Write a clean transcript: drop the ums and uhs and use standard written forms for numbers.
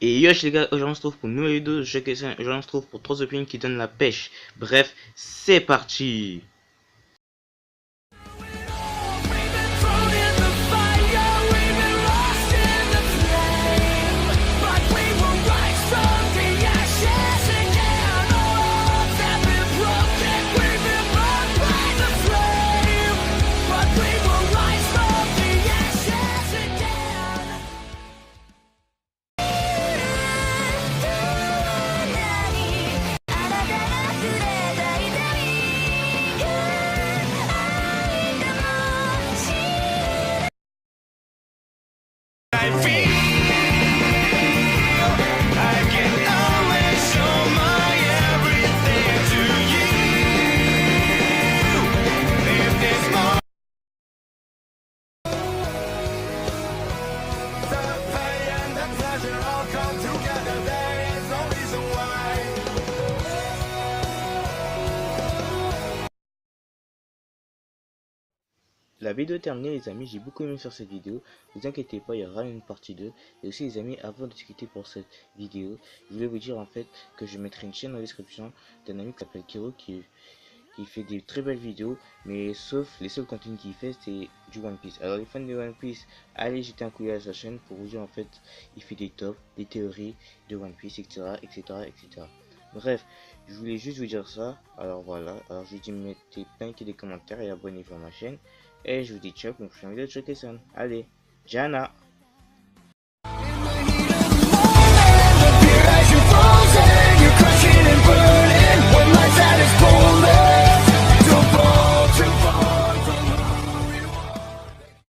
Et yosh les gars, aujourd'hui on se trouve pour une nouvelle vidéo de Showcase. Aujourd'hui on se trouve pour 3 opinions qui donnent la pêche. Bref, c'est parti. La vidéo est terminée les amis, j'ai beaucoup aimé faire cette vidéo. Ne vous inquiétez pas, il y aura une partie 2. Et aussi les amis, avant de discuter pour cette vidéo, je voulais vous dire en fait que je mettrai une chaîne dans la description d'un ami qui s'appelle Kiro qui fait des très belles vidéos, mais sauf les seuls contenus qu'il fait c'est du One Piece. Alors les fans de One Piece, allez jeter un coup d'œil à sa chaîne pour vous dire en fait, il fait des tops, des théories de One Piece, etc. etc. etc. Bref, je voulais juste vous dire ça. Alors voilà, alors je vous dis mettez plein des commentaires et abonnez-vous à ma chaîne. Et je vous dis ciao pour une prochaine vidéo de Showcase. Allez, Jana!